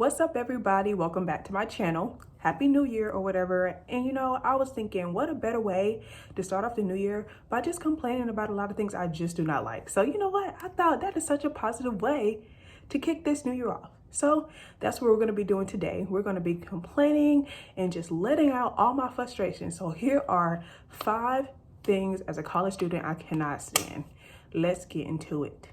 What's up, everybody? Welcome back to my channel. Happy New Year or whatever. And I was thinking, what a better way to start off the new year by just complaining about a lot of things I just do not like. So you know what? I thought that is such a positive way to kick this new year off. So that's what we're going to be doing today. We're going to be complaining and just letting out all my frustrations. So here are 5 things as a college student I cannot stand. Let's get into it.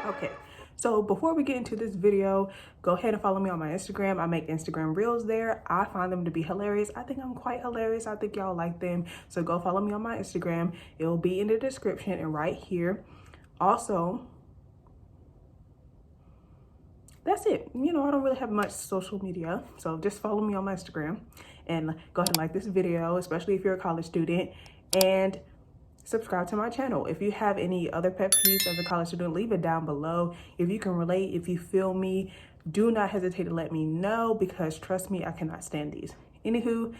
Okay, so before we get into this video, go ahead and follow me on my Instagram. I make Instagram reels there. I find them to be hilarious. I think I'm quite hilarious. I think y'all like them. So go follow me on my Instagram. It will be in the description and right here. Also, that's it. I don't really have much social media. So just follow me on my Instagram and go ahead and like this video, especially if you're a college student. And subscribe to my channel. If you have any other pet peeves as a college student, leave it down below. If you can relate, if you feel me, do not hesitate to let me know, because trust me, I cannot stand these. Anywho,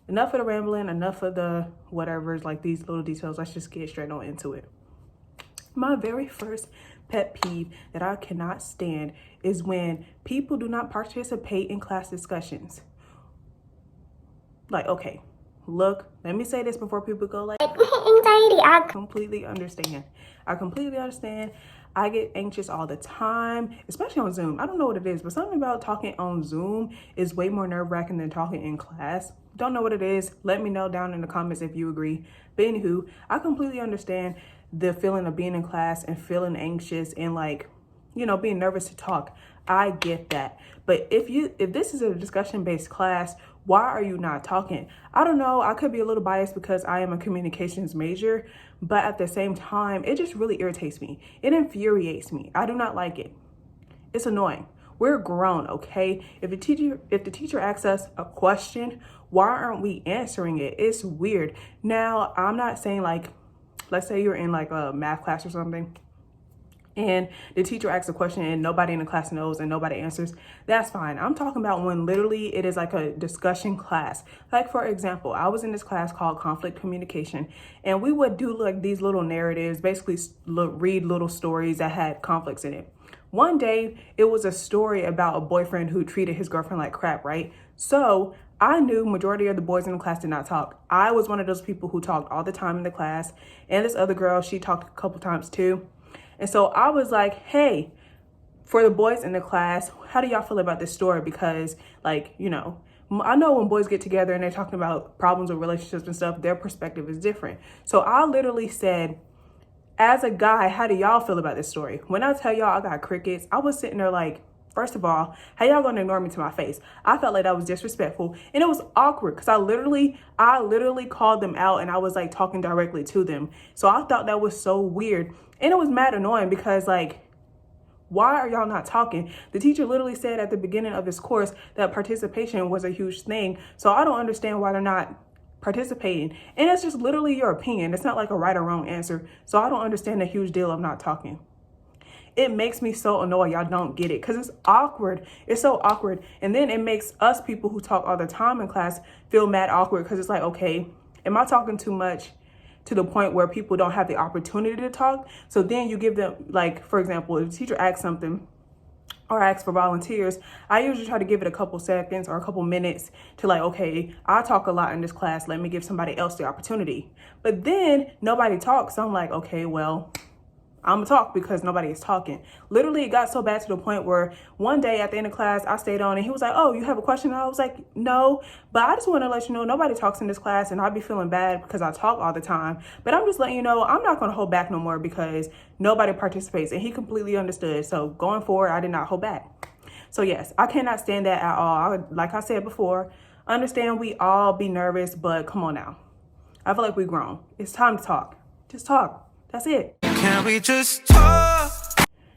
enough of the rambling, enough of the whatever's, like these little details. Let's just get straight on into it. My very first pet peeve that I cannot stand is when people do not participate in class discussions. Like, okay, look, let me say this before people go like, anxiety. I completely understand. I get anxious all the time, especially on Zoom. I don't know what it is, but something about talking on Zoom is way more nerve-wracking than talking in class. Don't know what it is. Let me know down in the comments if you agree. But anywho, I completely understand the feeling of being in class and feeling anxious and being nervous to talk. I get that. But if this is a discussion-based class, why are you not talking? I don't know. I could be a little biased because I am a communications major, but at the same time, it just really irritates me. It infuriates me. I do not like it. It's annoying. We're grown, okay? If the teacher asks us a question, why aren't we answering it? It's weird. Now, I'm not saying let's say you're in a math class or something, and the teacher asks a question and nobody in the class knows and nobody answers. That's fine. I'm talking about when literally it is like a discussion class. Like, for example, I was in this class called conflict communication, and we would do these little narratives, basically read little stories that had conflicts in it. One day it was a story about a boyfriend who treated his girlfriend like crap, right? So I knew majority of the boys in the class did not talk. I was one of those people who talked all the time in the class, and this other girl, she talked a couple times too. And so I was like, hey, for the boys in the class, how do y'all feel about this story? Because I know when boys get together and they're talking about problems with relationships and stuff, their perspective is different. So I literally said, as a guy, how do y'all feel about this story? When I tell y'all I got crickets, I was sitting there like, first of all, how y'all gonna ignore me to my face? I felt like that was disrespectful, and it was awkward because I literally called them out and I was talking directly to them. So I thought that was so weird, and it was mad annoying because why are y'all not talking? The teacher literally said at the beginning of this course that participation was a huge thing. So I don't understand why they're not participating. And it's just literally your opinion. It's not like a right or wrong answer. So I don't understand the huge deal of not talking. It makes me so annoyed y'all don't get it, because it's awkward. It's so awkward. And then it makes us people who talk all the time in class feel mad awkward, because it's like, okay, am I talking too much to the point where people don't have the opportunity to talk? So then you give them, for example, if the teacher asks something or asks for volunteers, I usually try to give it a couple seconds or a couple minutes to okay, I talk a lot in this class. Let me give somebody else the opportunity. But then nobody talks. So I'm like, okay, well, I'm gonna talk because nobody is talking. Literally, it got so bad to the point where one day at the end of class, I stayed on and he was like, oh, you have a question? And I was like, no, but I just want to let you know nobody talks in this class, and I'd be feeling bad because I talk all the time. But I'm just letting you know I'm not gonna hold back no more because nobody participates. And he completely understood. So going forward, I did not hold back. So yes, I cannot stand that at all. Like I said before, understand we all be nervous, but come on now. I feel like we grown. It's time to talk. Just talk. That's it. Can we just talk?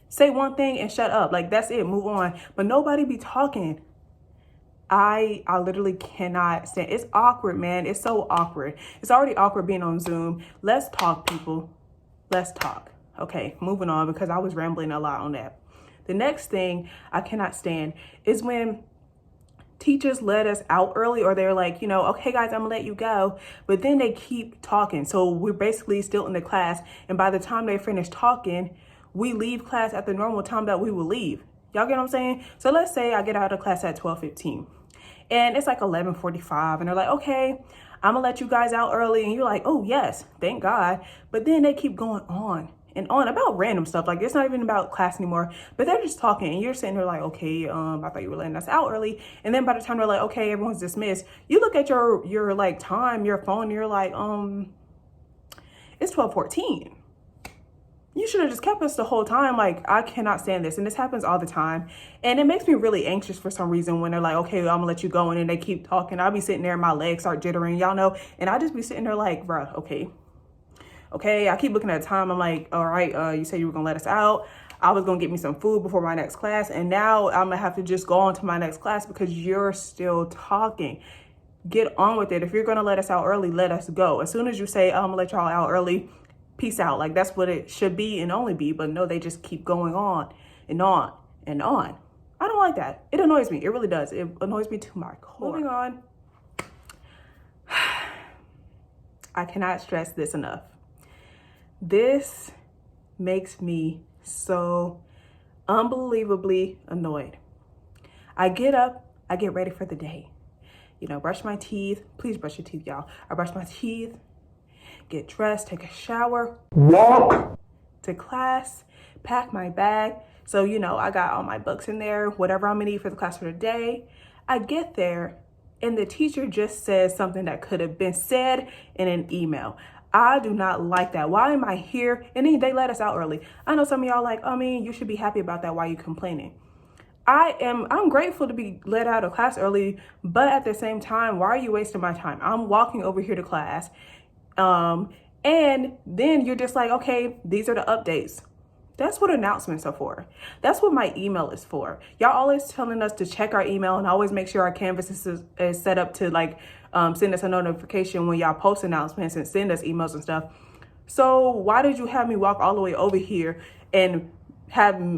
Say one thing and shut up. That's it. Move on. But nobody be talking. I literally cannot stand. It's awkward, man. It's so awkward. It's already awkward being on Zoom. Let's talk, people. Let's talk. Okay, moving on, because I was rambling a lot on that. The next thing I cannot stand is when teachers let us out early, or they're like, okay guys, I'm gonna let you go, but then they keep talking. So we're basically still in the class, and by the time they finish talking, we leave class at the normal time that we will leave. Y'all get what I'm saying? So let's say I get out of class at 12:15 and it's like 11:45 and they're like, okay, I'm gonna let you guys out early, and you're like, oh yes, thank God. But then they keep going on and on about random stuff. Like, it's not even about class anymore, but they're just talking, and you're sitting there like, okay, I thought you were letting us out early. And then by the time they're like, okay, everyone's dismissed, you look at your like time, your phone, and you're like, it's 12:14. You should have just kept us the whole time. Like, I cannot stand this. And this happens all the time. And it makes me really anxious for some reason when they're like, okay, well, I'm gonna let you go. And then they keep talking. I'll be sitting there and my legs start jittering, y'all know. And I just be sitting there like, bruh, okay. I keep looking at the time. I'm like, all right, you said you were gonna let us out. I was gonna get me some food before my next class. And now I'm gonna have to just go on to my next class because you're still talking. Get on with it. If you're gonna let us out early, let us go. As soon as you say, I'm gonna let y'all out early, peace out. Like, that's what it should be and only be. But no, they just keep going on and on and on. I don't like that. It annoys me. It really does. It annoys me to my core. Moving on. I cannot stress this enough. This makes me so unbelievably annoyed. I get up, I get ready for the day. Brush my teeth. Please brush your teeth, y'all. I brush my teeth, get dressed, take a shower, walk to class, pack my bag. So, I got all my books in there, whatever I'm gonna need for the class for the day. I get there and the teacher just says something that could have been said in an email. I do not like that. Why am I here? And then they let us out early. I know some of y'all like, you should be happy about that. Why are you complaining? I'm grateful to be let out of class early, but at the same time, why are you wasting my time? I'm walking over here to class. And then you're just like, okay, these are the updates. That's what announcements are for. That's what my email is for. Y'all always telling us to check our email and always make sure our Canvas is set up to send us a notification when y'all post announcements and send us emails and stuff. So why did you have me walk all the way over here and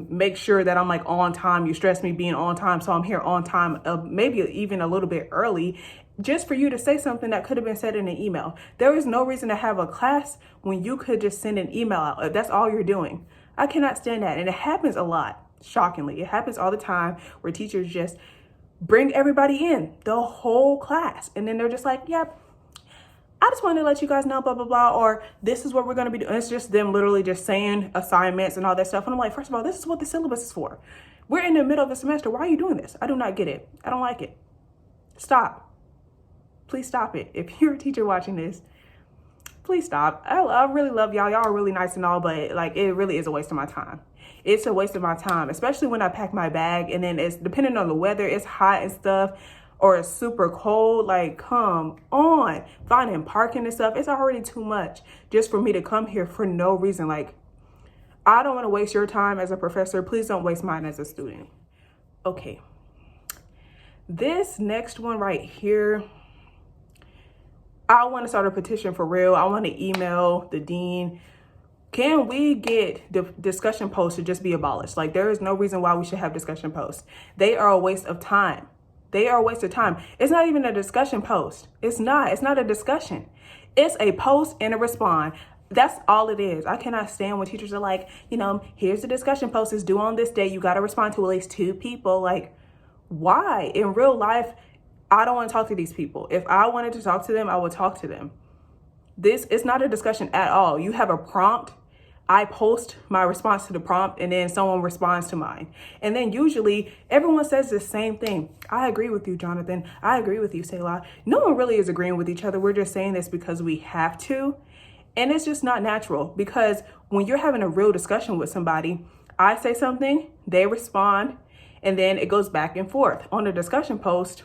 make sure that I'm like on time? You stress me being on time, so I'm here on time, maybe even a little bit early, just for you to say something that could have been said in an email. There is no reason to have a class when you could just send an email out. If that's all you're doing. I cannot stand that. And it happens a lot, shockingly. It happens all the time where teachers just bring everybody in, the whole class. And then they're just like, yep, I just wanted to let you guys know, blah, blah, blah, or this is what we're going to be doing. It's just them literally just saying assignments and all that stuff. And I'm like, first of all, this is what the syllabus is for. We're in the middle of the semester. Why are you doing this? I do not get it. I don't like it. Stop. Please stop it. If you're a teacher watching this, please stop. I really love y'all. Y'all are really nice and all, but it really is a waste of my time. It's a waste of my time, especially when I pack my bag and then it's depending on the weather, it's hot and stuff, or it's super cold. Like, come on, finding parking and stuff. It's already too much just for me to come here for no reason. Like, I don't want to waste your time as a professor. Please don't waste mine as a student. Okay. This next one right here, I want to start a petition for real. I want to email the dean. Can we get the discussion posts to just be abolished? Like, there is no reason why we should have discussion posts. They are a waste of time. They are a waste of time. It's not even a discussion post. It's not a discussion. It's a post and a respond. That's all it is. I cannot stand when teachers are like, here's the discussion post. It's due on this day. You got to respond to at least 2 people. Like, why? In real life, I don't want to talk to these people. If I wanted to talk to them, I would talk to them. This is not a discussion at all. You have a prompt. I post my response to the prompt and then someone responds to mine. And then usually everyone says the same thing. I agree with you, Jonathan. I agree with you, Selah. No one really is agreeing with each other. We're just saying this because we have to. And it's just not natural, because when you're having a real discussion with somebody, I say something, they respond, and then it goes back and forth. On a discussion post,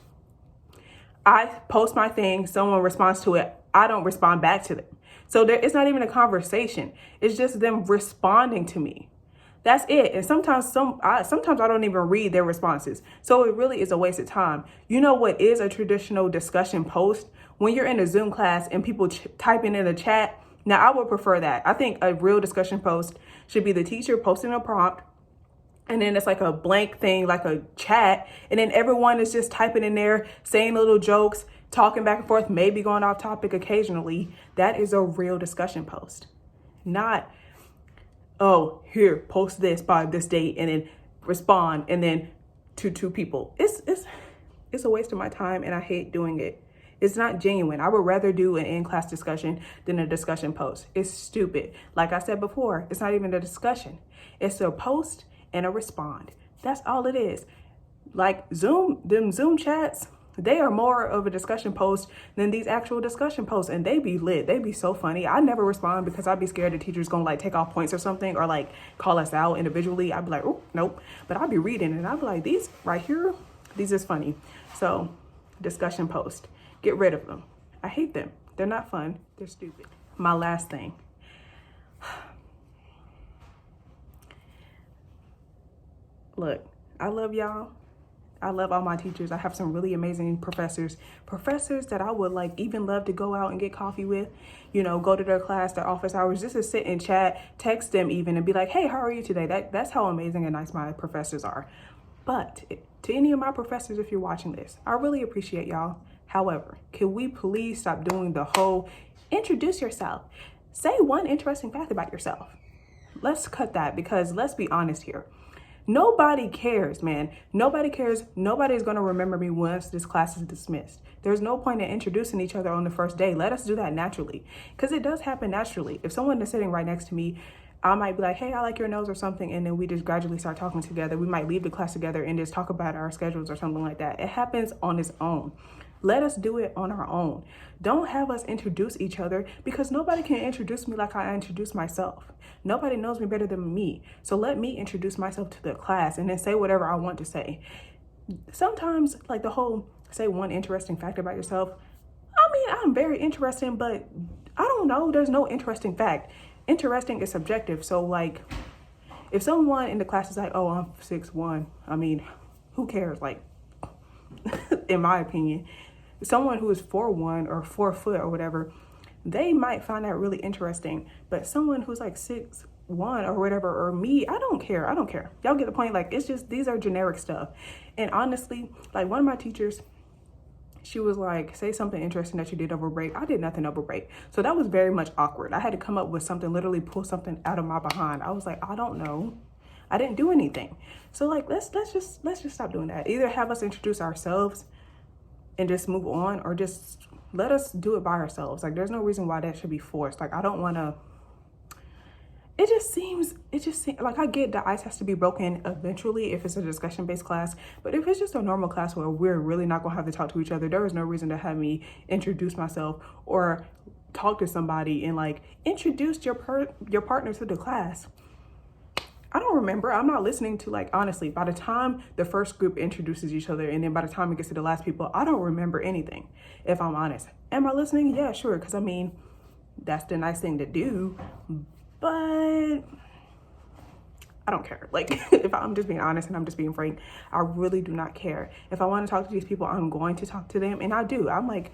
I post my thing, someone responds to it, I don't respond back to them. So it's not even a conversation. It's just them responding to me. That's it. And sometimes I don't even read their responses. So it really is a waste of time. You know what is a traditional discussion post? When you're in a Zoom class and people typing in the chat. Now, I would prefer that. I think a real discussion post should be the teacher posting a prompt and then it's like a blank thing, like a chat, and then everyone is just typing in there, saying little jokes, talking back and forth, maybe going off topic occasionally. That is a real discussion post. Not, oh, here, post this by this date and then respond and then to two people. It's a waste of my time, and I hate doing it. It's not genuine. I would rather do an in-class discussion than a discussion post. It's stupid. Like I said before, it's not even a discussion. It's a post and a respond. That's all it is. Like them Zoom chats, they are more of a discussion post than these actual discussion posts, and they be lit. They be so funny. I never respond because I'd be scared the teacher's gonna like take off points or something, or like call us out individually. I'd be like, oh, nope. But I'd be reading and I'd be like, these right here, these is funny. So discussion post, get rid of them. I hate them. They're not fun. They're stupid. My last thing. Look, I love y'all. I love all my teachers. I have some really amazing professors that I would like even love to go out and get coffee with, you know, go to their class, their office hours, just to sit and chat, text them even and be like, hey, how are you today? That's how amazing and nice my professors are. But to any of my professors, if you're watching this, I really appreciate y'all. However, can we please stop doing the whole introduce yourself? Say one interesting fact about yourself. Let's cut that, because let's be honest here. Nobody cares, man. Nobody cares. Nobody's going to remember me once this class is dismissed. There's no point in introducing each other on the first day. Let us do that naturally, because it does happen naturally. If someone is sitting right next to me, I might be like, hey, I like your nose or something. And then we just gradually start talking together. We might leave the class together and just talk about our schedules or something like that. It happens on its own. Let us do it on our own. Don't have us introduce each other, because nobody can introduce me like I introduce myself. Nobody knows me better than me. So let me introduce myself to the class and then say whatever I want to say. Sometimes like the whole say one interesting fact about yourself. I mean, I'm very interesting, but I don't know. There's no interesting fact. Interesting is subjective. So like if someone in the class is like, oh, I'm 6'1", I mean, who cares? Like, in my opinion, someone who is 4'1" or 4 foot or whatever, they might find that really interesting. But someone who's like 6'1" or whatever, or me, I don't care. Y'all get the point. Like, it's just, these are generic stuff. And honestly, like one of my teachers, she was like, say something interesting that you did over break. I did nothing over break. So that was very much awkward. I had to come up with something, literally pull something out of my behind. I was like, I don't know. I didn't do anything. So like, let's just stop doing that. Either have us introduce ourselves and just move on, or just let us do it by ourselves. Like, there's no reason why that should be forced. Like, I don't want to, it just seems like, I get the ice has to be broken eventually if it's a discussion based class, but if it's just a normal class where we're really not gonna have to talk to each other, there is no reason to have me introduce myself or talk to somebody and like introduce your partner to the class. I don't remember. I'm not listening to, like, honestly, by the time the first group introduces each other and then by the time it gets to the last people, I don't remember anything, if I'm honest. Am I listening? Yeah, sure. Because I mean, that's the nice thing to do, but I don't care. Like, if I'm just being honest and I'm just being frank, I really do not care. If I want to talk to these people, I'm going to talk to them, and I do. I'm like,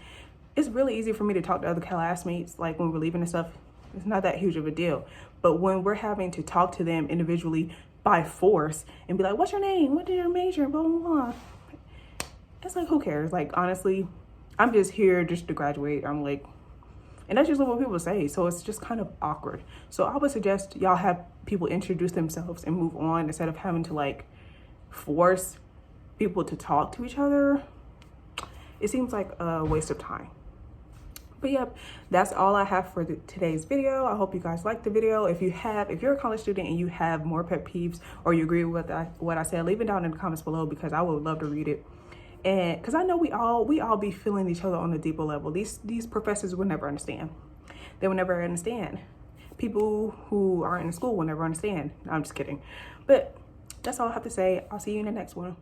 it's really easy for me to talk to other classmates, like when we're leaving and stuff. It's not that huge of a deal. But when we're having to talk to them individually by force and be like, what's your name? What is your major? Blah, blah, blah. It's like, who cares? Like, honestly, I'm just here just to graduate. I'm like, and that's just what people say. So it's just kind of awkward. So I would suggest y'all have people introduce themselves and move on instead of having to like force people to talk to each other. It seems like a waste of time. But yep, that's all I have for today's video. I hope you guys liked the video. If you're a college student and you have more pet peeves or you agree with what I said, leave it down in the comments below, because I would love to read it. And because I know we all be feeling each other on a deeper level. These professors will never understand. They will never understand. People who aren't in school will never understand. No, I'm just kidding. But that's all I have to say. I'll see you in the next one.